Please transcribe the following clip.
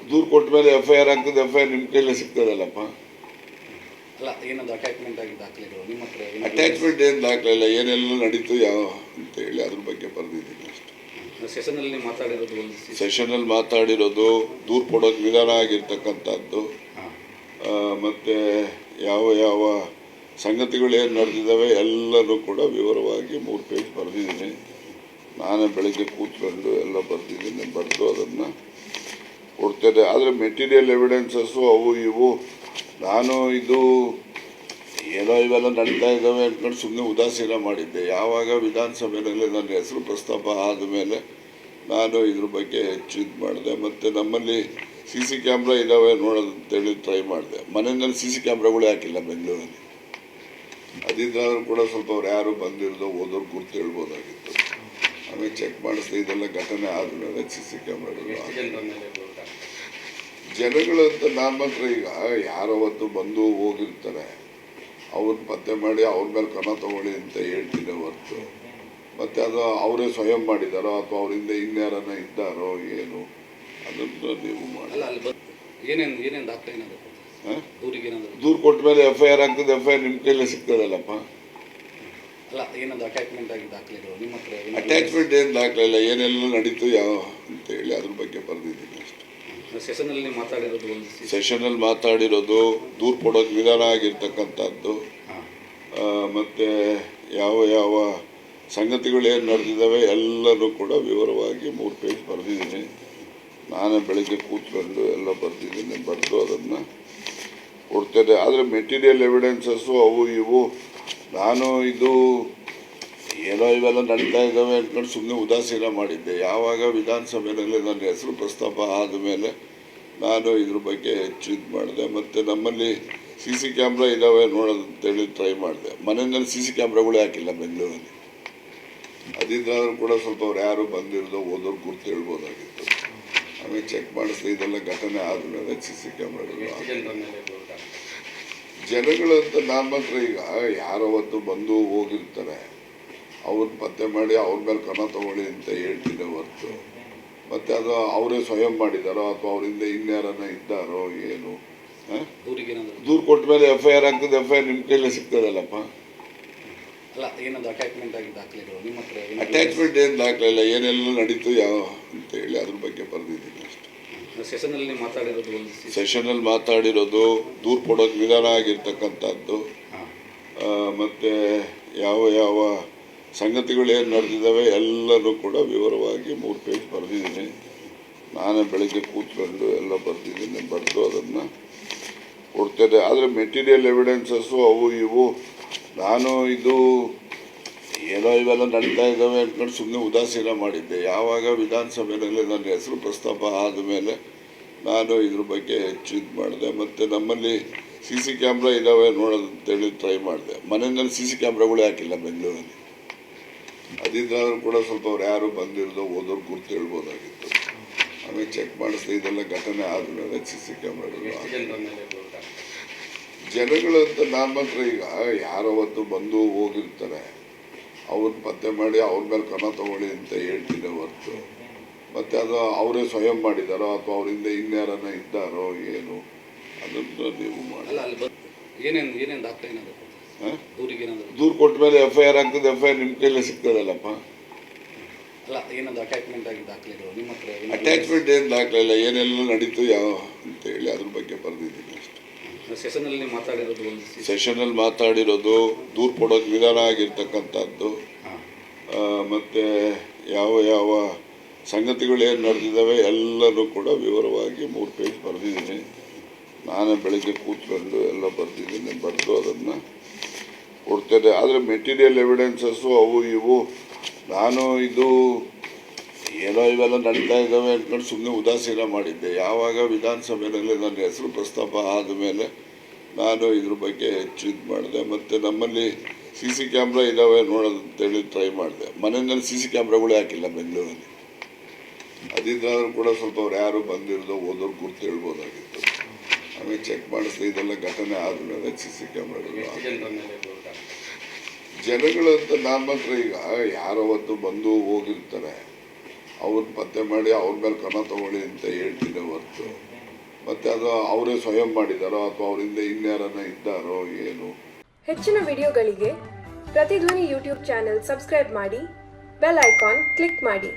ದೂರು ಕೊಟ್ಟ ಮೇಲೆ FIR ಆಗ್ತದೆ. FIR ನಿಮ್ಮ ಕೈಲೇ ಸಿಗ್ತದಲ್ಲಪ್ಪ. ಅಲ್ಲ, ಏನದು ಅಟ್ಯಾಚ್ಮೆಂಟ್ ಆಗಿ ದಾಖಲೆಗಳು ನಿಮ್ಮ ಹತ್ರ? ಅಟ್ಯಾಚ್ಮೆಂಟ್ ಏನು ದಾಖಲೆ ಇಲ್ಲ, ಏನೆಲ್ಲ ನಡೀತು ಯಾವ ಅಂತ ಹೇಳಿ ಅದ್ರ ಬಗ್ಗೆ ಬರೆದಿದ್ದೀನಿ ಅಷ್ಟೇ. ಸೆಷನಲ್ಲಿ ಮಾತಾಡಿರೋದು, ಸೆಷನಲ್ಲಿ ಮಾತಾಡಿರೋದು, ದೂರು ಕೊಡೋಕೆ ವಿಧಾನ ಆಗಿರ್ತಕ್ಕಂಥದ್ದು, ಮತ್ತು ಯಾವ ಯಾವ ಸಂಗತಿಗಳು ಏನು ನಡೆದಿದ್ದಾವೆ ಎಲ್ಲನೂ ಕೂಡ ವಿವರವಾಗಿ 3 ಪೇಜ್ ಬರೆದಿದ್ದೀನಿ. ನಾನೇ ಬೆಳಗ್ಗೆ ಕೂತ್ಕೊಂಡು ಎಲ್ಲ ಬರೆದಿದ್ದೀನಿ, ಬರೆದು ಅದನ್ನು ಕೊಡ್ತೇನೆ. ಆದರೆ ಮೆಟೀರಿಯಲ್ ಎವಿಡೆನ್ಸಸ್ಸು ಅವು ಇವು ನಾನು ಇದು ಏನೋ ಇವೆಲ್ಲ ನಡೀತಾ ಇದ್ದಾವೆ ಅಂದ್ಕೊಂಡು ಸುಮ್ಮನೆ ಉದಾಸೀನ ಮಾಡಿದ್ದೆ. ಯಾವಾಗ ವಿಧಾನಸಭೆಯಲ್ಲಿ ನನ್ನ ಹೆಸರು ಪ್ರಸ್ತಾಪ ಆದಮೇಲೆ ನಾನು ಇದ್ರ ಬಗ್ಗೆ ಹೆಚ್ಚು ಇದು ಮಾಡಿದೆ. ಮತ್ತು ನಮ್ಮಲ್ಲಿ CC ಕ್ಯಾಮ್ರಾ ಇದ್ದಾವೆ ನೋಡೋದು ಅಂತೇಳಿ ಟ್ರೈ ಮಾಡಿದೆ. ಮನೆಯಲ್ಲಿ CC ಕ್ಯಾಮ್ರಾಗಳೇ ಹಾಕಿಲ್ಲ ಬೆಂಗಳೂರಲ್ಲಿ. ಅದಿದ್ದಾದ್ರೂ ಕೂಡ ಸ್ವಲ್ಪ ಅವ್ರು ಯಾರು ಬಂದಿರೋದು ಓದೋರು ಗುರ್ತು ಹೇಳ್ಬೋದಾಗಿತ್ತು. ಆಮೇಲೆ ಚೆಕ್ ಮಾಡಿಸ್ದೆ, ಇದೆಲ್ಲ ಘಟನೆ ಆದಮೇಲೆ CC ಕ್ಯಾಮ್ರಾಗಳು ಜನಗಳಂತ ನಾನು ಮಾತ್ರ ಈಗ ಯಾರವತ್ತು ಬಂದು ಹೋಗಿರ್ತಾರೆ ಅವ್ರನ್ನ ಪತ್ತೆ ಮಾಡಿ ಅವ್ರ ಮೇಲೆ ಕ್ರಮ ತಗೊಳ್ಳಿ ಅಂತ ಹೇಳ್ತೀನಿ ಹೊರತು, ಮತ್ತು ಅದು ಅವರೇ ಸ್ವಯಂ ಮಾಡಿದಾರೋ ಅಥವಾ ಅವರಿಂದ ಇನ್ಯಾರನ್ನ ಇದ್ದಾರೋ ಏನು ಅದನ್ನು ನೀವು ಮಾಡಿ. ಏನೇನು ದಾಖಲೆ ದೂರು ಕೊಟ್ಟ ಮೇಲೆ FIR ಆಗ್ತದೆ. FIR ನಿಮ್ಮ ಕೈಲೇ ಸಿಗ್ತದಲ್ಲಪ್ಪ. ಅಲ್ಲ, ಏನದು ಅಟ್ಯಾಚ್ಮೆಂಟ್ ಆಗಿ ದಾಖಲೆಗಳು ನಿಮ್ಮ ಹತ್ರ? ಅಟ್ಯಾಚ್ಮೆಂಟ್ ಏನು ದಾಖಲೆ ಇಲ್ಲ, ಏನೆಲ್ಲ ನಡೀತು ಯಾವ ಅಂತ ಹೇಳಿ ಅದ್ರ ಬಗ್ಗೆ ಬರೆದಿದ್ದೀನಿ ಅಷ್ಟೇ. ಸೆಷನಲ್ಲಿ ಮಾತಾಡಿರೋದು, ಸೆಷನಲ್ಲಿ ಮಾತಾಡಿರೋದು, ದೂರು ಕೊಡೋಕೆ ವಿಧಾನ ಆಗಿರ್ತಕ್ಕಂಥದ್ದು, ಮತ್ತು ಯಾವ ಯಾವ ಸಂಗತಿಗಳು ಏನು ನಡೆದಿದ್ದಾವೆ ಎಲ್ಲನೂ ಕೂಡ ವಿವರವಾಗಿ 3 ಪೇಜ್ ಬರೆದಿದ್ದೀನಿ. ನಾನೇ ಬೆಳಗ್ಗೆ ಕೂತ್ಕೊಂಡು ಎಲ್ಲ ಬರೆದಿದ್ದೀನಿ, ಬರೆದು ಅದನ್ನು ಕೊಡ್ತೇನೆ. ಆದರೆ ಮೆಟೀರಿಯಲ್ ಎವಿಡೆನ್ಸಸ್ಸು ಅವು ಇವು ನಾನು ಇದು ಏನೋ ಇವೆಲ್ಲ ನಡೀತಾ ಇದ್ದಾವೆ ಅಂದ್ಕೊಂಡು ಸುಮ್ಮನೆ ಉದಾಸೀನ ಮಾಡಿದ್ದೆ. ಯಾವಾಗ ವಿಧಾನಸಭೆಯಲ್ಲಿ ನನ್ನ ಹೆಸರು ಪ್ರಸ್ತಾಪ ಆದಮೇಲೆ ನಾನು ಇದ್ರ ಬಗ್ಗೆ ಹೆಚ್ಚು ಇದು ಮಾಡಿದೆ. ಮತ್ತು ನಮ್ಮಲ್ಲಿ CC ಕ್ಯಾಮ್ರಾ ಇದ್ದಾವೆ ನೋಡೋದು ಅಂತೇಳಿ ಟ್ರೈ ಮಾಡಿದೆ. ಮನೆಯಲ್ಲಿ CC ಕ್ಯಾಮ್ರಾಗಳೇ ಹಾಕಿಲ್ಲ ಬೆಂಗಳೂರಲ್ಲಿ. ಅದಿದ್ದಾದ್ರೂ ಕೂಡ ಸ್ವಲ್ಪ ಅವ್ರು ಯಾರು ಬಂದಿರೋದು ಓದೋರು ಗುರ್ತು ಹೇಳ್ಬೋದಾಗಿತ್ತು. ಆಮೇಲೆ ಚೆಕ್ ಮಾಡಿಸ್ದೆ, ಇದೆಲ್ಲ ಘಟನೆ ಆದಮೇಲೆ CC ಕ್ಯಾಮ್ರಾಗಳು ಜನಗಳಂತ ನಾನು ಮಾತ್ರ ಈಗ ಯಾರವತ್ತು ಬಂದು ಹೋಗಿರ್ತಾರೆ ಅವ್ರನ್ನ ಪತ್ತೆ ಮಾಡಿ ಅವ್ರ ಮೇಲೆ ಕ್ರಮ ತಗೊಳ್ಳಿ ಅಂತ ಹೇಳ್ತೀನಿ ಹೊರತು, ಮತ್ತು ಅದು ಅವರೇ ಸ್ವಯಂ ಮಾಡಿದಾರೋ ಅಥವಾ ಅವರಿಂದ ಇನ್ಯಾರನ್ನ ಇದ್ದಾರೋ ಏನು. ದೂರು ಕೊಟ್ಟ ಮೇಲೆ FIR ಆಗ್ತದೆ. FIR ನಿಮ್ಮ ಕೈಲೇ ಸಿಗ್ತದಲ್ಲಪ್ಪ. ಅಲ್ಲ, ಏನದು ಅಟ್ಯಾಚ್ಮೆಂಟ್ ಆಗಿ ದಾಖಲೆಗಳು ನಿಮ್ಮ ಹತ್ರ? ಅಟ್ಯಾಚ್ಮೆಂಟ್ ಏನು ದಾಖಲೆ ಇಲ್ಲ, ಏನೆಲ್ಲ ನಡೀತು ಯಾವ ಅಂತ ಹೇಳಿ ಅದ್ರ ಬಗ್ಗೆ ಬರೆದಿದ್ದೀನಿ ಅಷ್ಟೇ. ಸೆಷನಲ್ಲಿ ಮಾತಾಡಿರೋದು, ಸೆಷನಲ್ಲಿ ಮಾತಾಡಿರೋದು, ದೂರು ಕೊಡೋಕೆ ವಿಧಾನ ಆಗಿರ್ತಕ್ಕಂಥದ್ದು, ಮತ್ತು ಯಾವ ಯಾವ ಸಂಗತಿಗಳು ಏನು ನಡೆದಿದ್ದಾವೆ ಎಲ್ಲನೂ ಕೂಡ ವಿವರವಾಗಿ 3 ಪೇಜ್ ಬರೆದಿದ್ದೀನಿ. ನಾನೇ ಬೆಳಗ್ಗೆ ಕೂತ್ಕೊಂಡು ಎಲ್ಲ ಬರೆದಿದ್ದೀನಿ, ಬರೆದು ಅದನ್ನು ಕೊಡ್ತೇನೆ. ಆದರೆ ಮೆಟೀರಿಯಲ್ ಎವಿಡೆನ್ಸಸ್ಸು ಅವು ಇವು ನಾನು ಇದು ಏನೋ ಇವೆಲ್ಲ ನಡೀತಾ ಇದ್ದಾವೆ ಅಂದ್ಕೊಂಡು ಸುಮ್ಮನೆ ಉದಾಸೀನ ಮಾಡಿದ್ದೆ. ಯಾವಾಗ ವಿಧಾನಸಭೆಯಲ್ಲಿ ನನ್ನ ಹೆಸರು ಪ್ರಸ್ತಾಪ ಆದಮೇಲೆ ನಾನು ಇದ್ರ ಬಗ್ಗೆ ಹೆಚ್ಚು ಇದು ಮಾಡಿದೆ. ಮತ್ತು ನಮ್ಮಲ್ಲಿ CC ಕ್ಯಾಮ್ರಾ ಇದ್ದಾವೆ ನೋಡೋದು ಅಂತೇಳಿ ಟ್ರೈ ಮಾಡಿದೆ. ಮನೆಯಲ್ಲಿ CC ಕ್ಯಾಮ್ರಾಗಳೇ ಹಾಕಿಲ್ಲ ಬೆಂಗಳೂರಲ್ಲಿ. ಅದಿದ್ದಾದ್ರೂ ಕೂಡ ಸ್ವಲ್ಪ ಅವ್ರು ಯಾರು ಬಂದಿರೋದು ಓದೋರು ಗುರ್ತು ಹೇಳ್ಬೋದಾಗಿತ್ತು. ಆಮೇಲೆ ಚೆಕ್ ಮಾಡಿಸ್ದೆ, ಇದೆಲ್ಲ ಘಟನೆ ಆದಮೇಲೆ CC ಕ್ಯಾಮ್ರಾಗಳು ಜನಗಳಂತ ನಾನು ಮಾತ್ರ ಈಗ ಯಾರವತ್ತು ಬಂದು ಹೋಗಿರ್ತಾರೆ ಅವ್ರನ್ನ ಪತ್ತೆ ಮಾಡಿ ಅವ್ರ ಮೇಲೆ ಕ್ರಮ ತಗೊಳ್ಳಿ ಅಂತ ಹೇಳ್ತೀನಿ ಹೊರತು, ಮತ್ತು ಅದು ಅವರೇ ಸ್ವಯಂ ಮಾಡಿದಾರೋ ಅಥವಾ ಅವರಿಂದ ಇನ್ಯಾರನ್ನ ಇದ್ದಾರೋ ಏನು ಅದನ್ನು ನೀವು ಮಾಡಿ. ಏನೇನು ದಾಖಲೆ ದೂರು ಕೊಟ್ಟ ಮೇಲೆ FIR ಆಗ್ತದೆ. FIR ನಿಮ್ಮ ಕೈಲೇ ಸಿಗ್ತದಲ್ಲಪ್ಪ. ಅಲ್ಲ, ಏನದು ಅಟ್ಯಾಚ್ಮೆಂಟ್ ಆಗಿ ದಾಖಲೆಗಳು ನಿಮ್ಮ ಹತ್ರ? ಅಟ್ಯಾಚ್ಮೆಂಟ್ ಏನು ದಾಖಲೆ ಇಲ್ಲ, ಏನೆಲ್ಲ ನಡೀತು ಯಾವ ಅಂತ ಹೇಳಿ ಅದ್ರ ಬಗ್ಗೆ ಬರೆದಿದ್ದೀನಿ ಅಷ್ಟೇ. ಸೆಷನಲ್ಲಿ ಮಾತಾಡಿರೋದು, ಸೆಷನಲ್ಲಿ ಮಾತಾಡಿರೋದು, ದೂರು ಕೊಡೋಕೆ ವಿಧಾನ ಆಗಿರ್ತಕ್ಕಂಥದ್ದು, ಮತ್ತು ಯಾವ ಯಾವ ಸಂಗತಿಗಳು ಏನು ನಡೆದಿದ್ದಾವೆ ಎಲ್ಲನೂ ಕೂಡ ವಿವರವಾಗಿ 3 ಪೇಜ್ ಬರೆದಿದ್ದೀನಿ. ನಾನೇ ಬೆಳಗ್ಗೆ ಕೂತ್ಕೊಂಡು ಎಲ್ಲ ಬರೆದಿದ್ದೀನಿ, ಬರೆದು ಅದನ್ನು ಕೊಡ್ತೇನೆ. ಆದರೆ ಮೆಟೀರಿಯಲ್ ಎವಿಡೆನ್ಸಸ್ಸು ಅವು ಇವು ನಾನು ಇದು ಏನೋ ಇವೆಲ್ಲ ನಡೀತಾ ಇದ್ದಾವೆ ಅಂದ್ಕೊಂಡು ಸುಮ್ಮನೆ ಉದಾಸೀನ ಮಾಡಿದ್ದೆ. ಯಾವಾಗ ವಿಧಾನಸಭೆಯಲ್ಲಿ ನನ್ನ ಹೆಸರು ಪ್ರಸ್ತಾಪ ಆದಮೇಲೆ ನಾನು ಇದ್ರ ಬಗ್ಗೆ ಹೆಚ್ಚು ಇದು ಮಾಡಿದೆ. ಮತ್ತು ನಮ್ಮಲ್ಲಿ CC ಕ್ಯಾಮ್ರಾ ಇದ್ದಾವೆ ನೋಡೋದು ಅಂತೇಳಿ ಟ್ರೈ ಮಾಡಿದೆ. ಮನೆಯಲ್ಲಿ CC ಕ್ಯಾಮ್ರಾಗಳೇ ಹಾಕಿಲ್ಲ ಬೆಂಗಳೂರಲ್ಲಿ. ಅದಿದ್ದಾದ್ರೂ ಕೂಡ ಸ್ವಲ್ಪ ಅವ್ರು ಯಾರು ಬಂದಿರೋದು ಓದೋರು ಗುರ್ತು ಹೇಳ್ಬೋದಾಗಿತ್ತು. ಆಮೇಲೆ ಚೆಕ್ ಮಾಡಿಸ್ದೆ, ಇದೆಲ್ಲ ಘಟನೆ ಆದಮೇಲೆ CC ಕ್ಯಾಮ್ರಾಗಳು ಜನಗಳಂತ ನಾನು ಮಾತ್ರ ಈಗ ಯಾರವತ್ತು ಬಂದು ಹೋಗಿರ್ತಾರೆ ಅವ್ರನ್ನ ಪತ್ತೆ ಮಾಡಿ ಅವ್ರ ಮೇಲೆ ಕ್ರಮ ತಗೊಳ್ಳಿ ಅಂತ ಹೇಳ್ತೀನಿ ಹೊರತು ಮತ್ತೆ ಅದು ಅವರೇ ಸ್ವಯಂ ಮಾಡಿದಾರೋ ಅಥವಾ ಅವರಿಂದ ಇನ್ಯಾರನ್ನ ಇದ್ದಾರೋ ಏನು. ಹೆಚ್ಚಿನ ವಿಡಿಯೋಗಳಿಗೆ ಪ್ರತಿಧ್ವನಿ ಯೂಟ್ಯೂಬ್ ಚಾನೆಲ್ ಸಬ್ಸ್ಕ್ರೈಬ್ ಮಾಡಿ, ಬೆಲ್ ಐಕಾನ್ ಕ್ಲಿಕ್ ಮಾಡಿ.